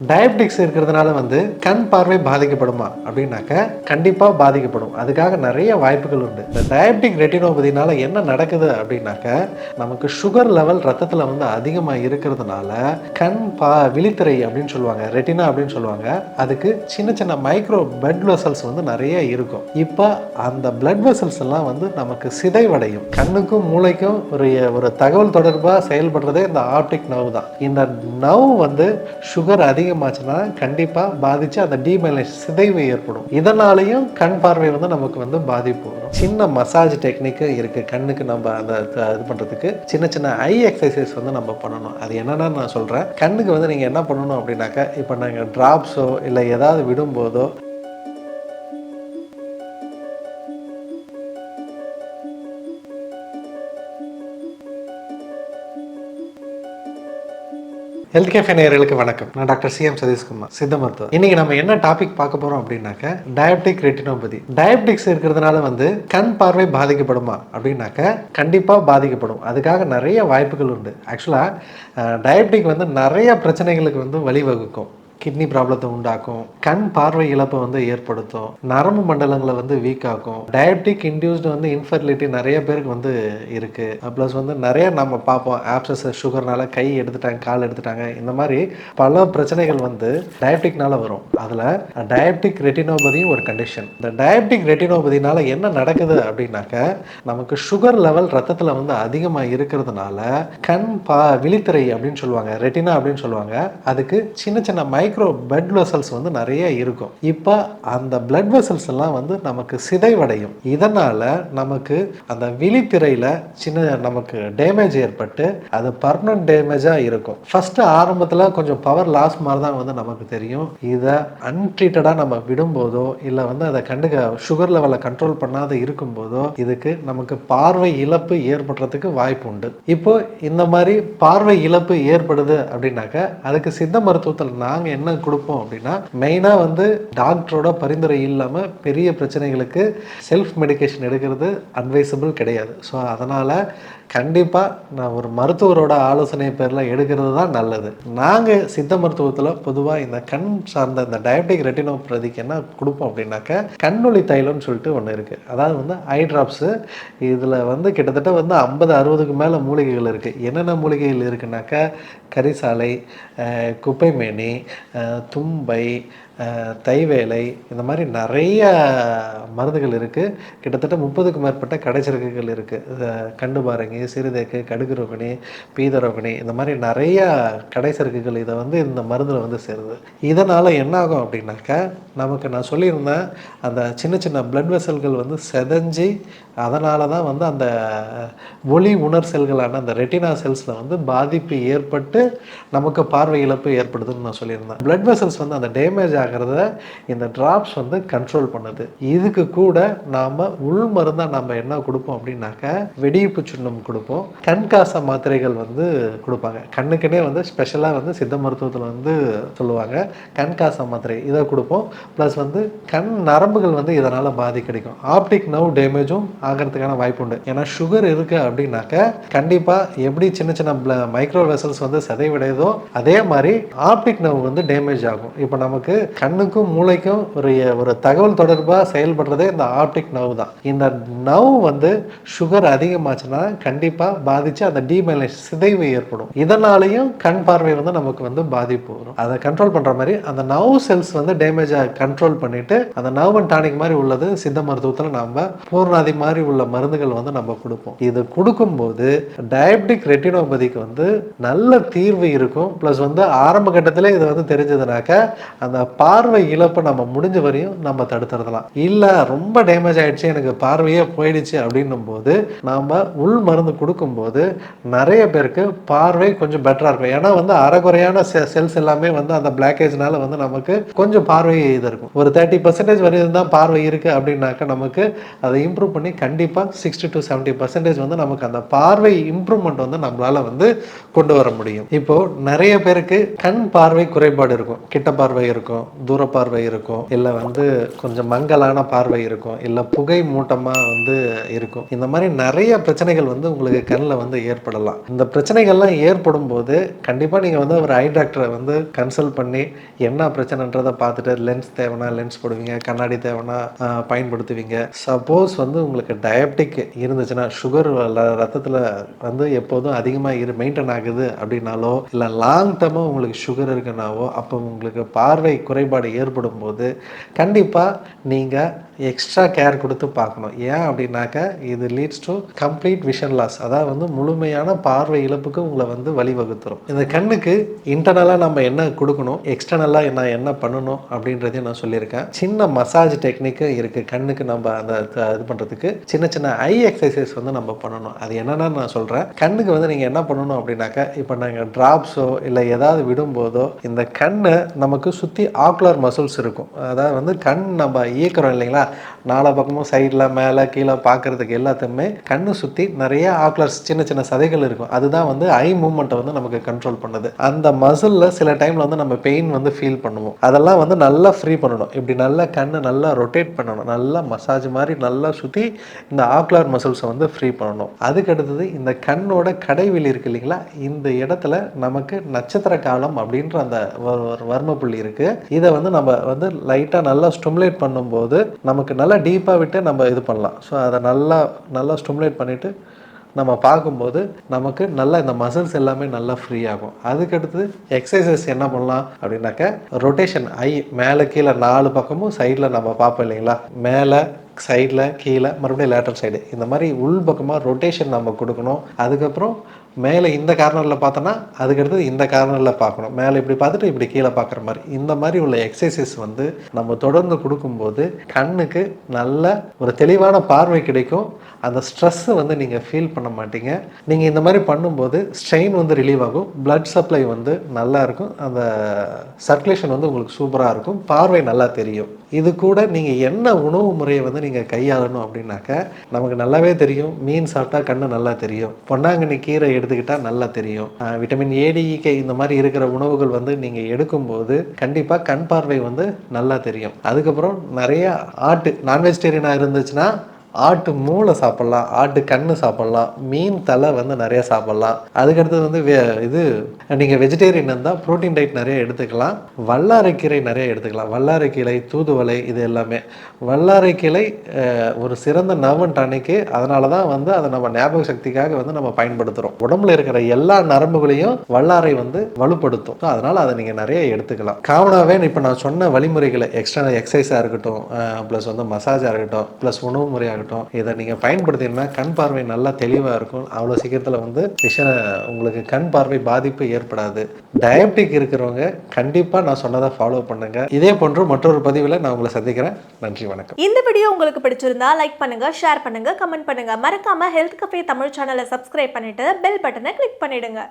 Diabetics இருக்கிறதுனால கண் பார்வை பாதிக்கப்படுமா அப்படின்னாக்க கண்டிப்பாக பாதிக்கப்படும். அதுக்காக நிறைய வாய்ப்புகள் உண்டு. இந்த டயபெட்டிக் ரெட்டினோபதினால என்ன நடக்குது அப்படின்னாக்க நமக்கு சுகர் லெவல் ரத்தத்தில் அதிகமாக இருக்கிறதுனால விழித்திரை அப்படின்னு சொல்லுவாங்க, ரெட்டினா அப்படின்னு சொல்லுவாங்க. அதுக்கு சின்ன சின்ன மைக்ரோ பிளட் வெசல்ஸ் நிறைய இருக்கும். இப்போ அந்த பிளட் வெசல்ஸ் எல்லாம் நமக்கு சிதைவடையும். கண்ணுக்கும் மூளைக்கும் ஒரு தகவல் தொடர்பாக செயல்படுறதே இந்த ஆப்டிக் நர்வ் தான். இந்த நர்வ் சுகர் அதிகமாச்சுன்னா கண்டிப்பாக பாதிச்சு அந்த டீமைலேஷன் சிதைவு ஏற்படும். இதனாலையும் கண் பார்வை நமக்கு பாதிப்பு வரும். சின்ன மசாஜ் டெக்னிக்கு இருக்கு. கண்ணுக்கு நம்ம அந்த இது பண்றதுக்கு சின்ன சின்ன ஐ எக்ஸசைஸ் நம்ம பண்ணணும். அது என்னன்னா நான் சொல்றேன். கண்ணுக்கு நீங்க என்ன பண்ணணும் அப்படின்னாக்க, இப்போ நாங்கள் டிராப்ஸோ இல்லை ஏதாவது விடும்போதோ ஹெல்த் கேஃபே நேயர்களுக்கு வணக்கம். நான் டாக்டர் சிஎம் சதீஷ்குமார், சித்த மருத்துவர். இன்னைக்கு நம்ம என்ன டாபிக் பார்க்க போறோம் அப்படின்னாக்க, டயபெட்டிக் ரெட்டினோபதி. டயபெட்டிக்ஸ் இருக்கிறதுனால கண் பார்வை பாதிக்கப்படுமா அப்படின்னாக்க கண்டிப்பாக பாதிக்கப்படும். அதுக்காக நிறைய வாய்ப்புகள் உண்டு. ஆக்சுவலா டயபெட்டிக் நிறைய பிரச்சனைகளுக்கு வழிவகுக்கும். கிட்னி ப்ராப்ளத்தை உண்டாக்கும், கண் பார்வை இழப்பை ஏற்படுத்தும், நரம்பு மண்டலங்களை வீக் ஆக்கும். டயபெட்டிக் இன்டியூஸ்டு இன்ஃபர்டிலிட்டி நிறைய பேருக்கு இருக்கு. ப்ளஸ் நிறைய நம்ம பார்ப்போம், ஆப்சஸ் சுகர்னால கை எடுத்துட்டாங்க, கால் எடுத்துட்டாங்க. இந்த மாதிரி பல பிரச்சனைகள் டயபெட்டிக்னால வரும். அதில் டயபெட்டிக் ரெட்டினோபதியும் ஒரு கண்டிஷன். இந்த டயபெட்டிக் ரெட்டினோபதினால என்ன நடக்குது அப்படின்னாக்க, நமக்கு சுகர் லெவல் ரத்தத்தில் அதிகமாக இருக்கிறதுனால விழித்திரை அப்படின்னு சொல்லுவாங்க, ரெட்டினா அப்படின்னு சொல்லுவாங்க. அதுக்கு சின்ன சின்ன மைக்ரோ பிளட் வெசல்ஸ் நிறைய இருக்கும். இப்போ அந்த பிளட் வெசல்ஸ் எல்லாம் நமக்கு சிதைவடையும். இதனால நமக்கு அந்த விழித்திரையில சின்ன நமக்கு டேமேஜ் ஏற்பட்டு அது பர்மனன்ட் டேமேஜா இருக்கும். ஃபர்ஸ்ட் ஆரம்பத்தில் கொஞ்சம் பவர் லாஸ் மாதிரி தான் நமக்கு தெரியும். இதை அன்ட்ரீட்டடா நம்ம விடும்போதோ இல்லை அதை கண்டுக்க சுகர் லெவலை கண்ட்ரோல் பண்ணாத இருக்கும்போதோ இதுக்கு நமக்கு பார்வை இழப்பு ஏற்படுறதுக்கு வாய்ப்பு உண்டு. இப்போ இந்த மாதிரி பார்வை இழப்பு ஏற்படுது அப்படின்னாக்க அதுக்கு சித்த மருத்துவத்தில் நாங்கள் என்ன கொடுப்போம் அப்படின்னா, மெயினாக டாக்டரோட பரிந்துரை இல்லாமல் பெரிய பிரச்சனைகளுக்கு செல்ஃப் மெடிகேஷன் எடுக்கிறது அட்வைசபிள் கிடையாது. ஸோ அதனால் கண்டிப்பாக நான் ஒரு மருத்துவரோட ஆலோசனை பேரில் எடுக்கிறது தான் நல்லது. நாங்கள் சித்த மருத்துவத்தில் பொதுவாக இந்த கண் சார்ந்த இந்த டயபெட்டிக் ரெட்டினோபதிக்கு என்ன கொடுப்போம் அப்படின்னாக்க, கண்ணொளி தைலம்னு சொல்லிட்டு ஒன்று இருக்குது. அதாவது ஐ ட்ராப்ஸு. இதில் கிட்டத்தட்ட 50-60க்கு மேலே மூலிகைகள் இருக்குது. என்னென்ன மூலிகைகள் இருக்குன்னாக்க, கரிசாலை, குப்பைமேனி, தும்பை, தைவேலை, இந்த மாதிரி நிறைய மருந்துகள் இருக்குது. கிட்டத்தட்ட 30க்கும் மேற்பட்ட கடைச்சரக்குகள் இருக்குது. கண்டுபாரங்கி, சிறுதேக்கு, கடுகு ரோகிணி, பீதரோகிணி, இந்த மாதிரி நிறைய கடைச்சரக்குகள் இதை இந்த மருந்தில் சேருது. இதனால் என்ன ஆகும் அப்படின்னாக்க, நமக்கு நான் சொல்லியிருந்தேன், அந்த சின்ன சின்ன பிளட் வெசல்கள் செதஞ்சு அதனால தான் அந்த ஒளி உணர் செல்களான அந்த ரெட்டினா செல்ஸில் பாதிப்பு ஏற்பட்டு நமக்கு பார்வை இழப்பு ஏற்படுதுன்னு நான் சொல்லியிருந்தேன். பிளட் வெசல்ஸ் அந்த டேமேஜ் ஆகிறத இந்த டிராப்ஸ் கண்ட்ரோல் பண்ணுது. இதுக்கு கூட நாம் உள் மருந்தாக நம்ம என்ன கொடுப்போம் அப்படின்னாக்க, வெடிப்பு சுண்ணம் கொடுப்போம். கண்காச மாத்திரைகள் கொடுப்பாங்க. கண்ணுக்குன்னே ஸ்பெஷலாக சித்த மருத்துவத்தில் சொல்லுவாங்க, கண்காச மாத்திரை. இதை கொடுப்போம். ப்ளஸ் கண் நரம்புகள் இதனால் பாதிக்கடிக்கும். ஆப்டிக் நர்வ் டேமேஜும் ஆகிறதுக்கான வாய்ப்பு உண்டு. ஏன்னா சுகர் இருக்கு அப்படின்னாக்க கண்டிப்பாக எப்படி சின்ன சின்ன மைக்ரோ வெசல்ஸ் சிதைவடையதோ அதே மாதிரி ஆப்டிக் நர்வ் டேமேஜ் ஆகும். இப்போ நமக்கு கண்ணுக்கும் மூளைக்கும் ஒரு தகவல் தொடர்பாக செயல்படுறதே இந்த ஆப்டிக் நர்வ் தான். இந்த நர்வ் சுகர் அதிகமாச்சுன்னா கண்டிப்பாக பாதிச்சு அந்த டீமைலேஷன் சிதைவு ஏற்படும். இதனாலையும் கண் பார்வை நமக்கு பாதிப்பு வரும். அதை கண்ட்ரோல் பண்ற மாதிரி அந்த நர்வ் செல்ஸ் டேமேஜ் கண்ட்ரோல் பண்ணிட்டு அந்த நர்வ் அண்ட் டானிக் மாதிரி உள்ளது சித்த மருத்துவத்தில் நம்ம பூர்ணாதி மாதிரி உள்ள மருந்துகள் நம்ம கொடுப்போம். இது கொடுக்கும்போது டயபெட்டிக் ரெட்டினோபதிக்கு நல்ல தீர்வு இருக்கும். பிளஸ் ஆரம்ப கட்டத்திலே இது தெரிஞ்சதுனாக்க அந்த பார்வை இழப்பு நம்ம முடிஞ்ச வரையும் நம்ம தடுத்துறதலாம். இல்ல ரொம்ப டேமேஜ் ஆயிடுச்சு, எனக்கு பார்வையே போயிடுச்சு அப்படின்னும் போது நாம உள் மருந்து கொடுக்கும்போது நிறைய பேருக்கு பார்வை கொஞ்சம் பெட்டரா இருக்கும். ஏன்னா அரைகுறையான செல்ஸ் எல்லாமே அந்த பிளாக்கேஜ்னால நமக்கு கொஞ்சம் பார்வை இது இருக்கும். ஒரு 30% வரையும் தான் பார்வை இருக்கு அப்படின்னாக்க நமக்கு அதை இம்ப்ரூவ் பண்ணி கண்டிப்பா 60 to 70% நமக்கு அந்த பார்வை இம்ப்ரூவ்மெண்ட் நம்மளால கொண்டு வர முடியும். இப்போ நிறைய பேருக்கு கண் பார்வை குறைபாடு இருக்கும். கிட்ட பார்வை இருக்கும், தூர பார்வை இருக்கும், இல்ல கொஞ்சம் மங்கலான பார்வை இருக்கும், இல்ல புகை மூட்டமா இருக்கும். இந்த மாதிரி நிறைய பிரச்சனைகள் உங்களுக்கு கண்ணில் வந்து ஏற்படலாம். இந்த பிரச்சனைகள்லாம் ஏற்படும் போது கண்டிப்பாக நீங்கள் வந்து ஒரு ஐ டாக்டரை வந்து கன்சல்ட் பண்ணி என்ன பிரச்சனைன்றதை பார்த்துட்டு லென்ஸ் தேவைன்னா லென்ஸ் போடுவீங்க, கண்ணாடி தேவைன்னா பயன்படுத்துவீங்க. சப்போஸ் வந்து உங்களுக்கு டயபெட்டிக் இருந்துச்சுன்னா, சுகர் ரத்தத்தில் வந்து எப்போதும் அதிகமாக மெயின்டைன் ஆகுது அப்படின்னாலோ, இல்லை லாங் டேர்மாக உங்களுக்கு சுகர் இருக்குன்னாவோ, அப்போ உங்களுக்கு பார்வை குறைபாடு ஏற்படும் போது கண்டிப்பாக நீங்கள் எக்ஸ்ட்ரா கேர் கொடுத்து பார்க்கணும். ஏன் அப்படின்னாக்க இது leads to complete vision loss, அதாவது வந்து முழுமையான பார்வை இழப்புக்கு உங்களை வந்து வழிவகுத்துரும். இந்த கண்ணுக்கு இன்டர்னலாக நம்ம என்ன கொடுக்கணும், எக்ஸ்டர்னலாக நான் என்ன பண்ணணும் அப்படின்றதையும் நான் சொல்லியிருக்கேன். சின்ன மசாஜ் டெக்னிக்கு இருக்குது கண்ணுக்கு. நம்ம அந்த இது பண்ணுறதுக்கு சின்ன சின்ன ஐ எக்ஸசைஸ் வந்து நம்ம பண்ணணும். அது என்னென்னு நான் சொல்கிறேன். கண்ணுக்கு வந்து நீங்கள் என்ன பண்ணணும் அப்படின்னாக்கா, இப்போ நாங்கள் ட்ராப்ஸோ இல்லை ஏதாவது விடும்போதோ இந்த கண்ணை நமக்கு சுற்றி ஆக்குலர் மசில்ஸ் இருக்கும். அதாவது வந்து கண் நம்ம இயக்கிறோம் இல்லைங்களா, நாலா பக்கமும் சைடில் மேலே கீழே பார்க்குறதுக்கு எல்லாத்தையுமே கண்ணு சுற்றி நிறைய ஆக்குலர்ஸ் சின்ன சின்ன சதைகள் இருக்கும். அதுதான் வந்து ஐ மூமெண்ட்டை வந்து நமக்கு கண்ட்ரோல் பண்ணுது. அந்த மசிலில் சில டைமில் வந்து நம்ம பெயின் வந்து ஃபீல் பண்ணுவோம். அதெல்லாம் வந்து நல்லா ஃப்ரீ பண்ணணும். இப்படி நல்லா கண்ணை நல்லா ரொட்டேட் பண்ணணும், நல்லா மசாஜ் மாதிரி நல்லா சுற்றி இந்த ஆக்குலர் மசில்ஸை வந்து ஃப்ரீ பண்ணணும். அதுக்கு அடுத்தது இந்த கண்ணோட கடைவெளி இருக்கு இல்லைங்களா, இந்த இடத்துல நமக்கு நட்சத்திர காலம் அப்படின்ற அந்த வர்ம புள்ளி இருக்குது. இதை வந்து நம்ம வந்து லைட்டாக நல்லா ஸ்டிமுலேட் பண்ணும்போது நமக்கு நல்லா டீப்பாக விட்டு நம்ம இது பண்ணலாம். ஸோ அதை நல்லா ஸ்டிமுலேட் பண்ணிவிட்டு நம்ம பார்க்கும்போது நமக்கு நல்லா இந்த மசில்ஸ் எல்லாமே நல்லா ஃப்ரீ ஆகும். அதுக்கடுத்து எக்ஸசைஸ் என்ன பண்ணலாம் அப்படின்னாக்க, ரொட்டேஷன் ஐ மேலே கீழே 4 பக்கமும் சைடில் நம்ம பார்ப்போம் இல்லைங்களா, மேலே சைடில் கீழே மறுபடியும் லேட்டர் சைடு, இந்த மாதிரி உள் பக்கமாக ரொட்டேஷன் நம்ம கொடுக்கணும். அதுக்கப்புறம் மேலே இந்த கார்னரில் பார்த்தோன்னா அதுக்கடுத்து இந்த கார்னரில் பார்க்கணும். மேலே இப்படி பார்த்துட்டு இப்படி கீழே பார்க்குற மாதிரி இந்த மாதிரி உள்ள எக்ஸசைஸ் வந்து நம்ம தொடர்ந்து கொடுக்கும்போது கண்ணுக்கு நல்ல ஒரு தெளிவான பார்வை கிடைக்கும். அந்த ஸ்ட்ரெஸ்ஸை வந்து நீங்கள் ஃபீல் பண்ண மாட்டீங்க. நீங்கள் இந்த மாதிரி பண்ணும்போது ஸ்ட்ரெயின் வந்து ரிலீவ் ஆகும், பிளட் சப்ளை வந்து நல்லா இருக்கும், அந்த சர்க்குலேஷன் வந்து உங்களுக்கு சூப்பராக இருக்கும், பார்வை நல்லா தெரியும். இது கூட நீங்கள் என்ன உணவு முறையை வந்து நீங்கள் கையாளணும் அப்படின்னாக்க, நமக்கு நல்லாவே தெரியும், மீன் சாப்பிட்டா கண்ணு நல்லா தெரியும், பொன்னாங்கண்ணி கீரை எடுத்துக்கிட்டால் நல்லா தெரியும், விட்டமின் ஏடிஇகே இந்த மாதிரி இருக்கிற உணவுகள் வந்து நீங்கள் எடுக்கும்போது கண்டிப்பாக கண் பார்வை வந்து நல்லா தெரியும். அதுக்கப்புறம் நிறைய நான் வெஜிடேரியனாக இருந்துச்சுன்னா ஆட்டு மூளை சாப்பிட்லாம், ஆட்டு கண்ணு சாப்பிட்லாம், மீன் தலை வந்து நிறைய சாப்பிட்லாம். அதுக்கடுத்தது வந்து இது நீங்கள் வெஜிடேரியன் இருந்தால் ப்ரோட்டீன் டயட் நிறைய எடுத்துக்கலாம். வல்லாரைக்கீரை நிறைய எடுத்துக்கலாம். வல்லாரைக்கீரை, தூதுவளை, இது எல்லாமே. வல்லாரைக்கீரை ஒரு சிறந்த நர்வன் டானிக்கு. அதனால தான் வந்து அதை நம்ம ஞாபக சக்திக்காக வந்து நம்ம பயன்படுத்துகிறோம். உடம்புல இருக்கிற எல்லா நரம்புகளையும் வல்லாரை வந்து வலுப்படுத்தும். ஸோ அதனால் அதை நீங்கள் நிறைய எடுத்துக்கலாம். காமனாகவே இப்போ நான் சொன்ன வழிமுறைகளை எக்ஸ்ட்ரா எக்ஸசைஸாக இருக்கட்டும், ப்ளஸ் வந்து மசாஜாக இருக்கட்டும், ப்ளஸ் உணவு முறையாக இதை நீங்க பயன்படுத்தினா கண் பார்வை நல்லா தெளிவா இருக்கும். அவ்வளவு சீக்கிரத்துல வந்து உங்களுக்கு கண் பார்வை பாதிப்பு ஏற்படாது. டயபெட்டிக் இருக்கிறவங்க கண்டிப்பா நான் சொன்னதை ஃபாலோ பண்ணுங்க. இதே போன்று மற்றொரு பதிவில் நான் உங்களை சந்திக்கிறேன். நன்றி, வணக்கம். இந்த வீடியோ உங்களுக்கு பிடிச்சிருந்தா லைக் பண்ணுங்க, ஷேர் பண்ணுங்க, கமெண்ட் பண்ணுங்க. மறக்காம ஹெல்த் கஃபே தமிழ் சேனலை சப்ஸ்கிரைப் பண்ணிட்டு பெல் பட்டனை கிளிக் பண்ணிடுங்க.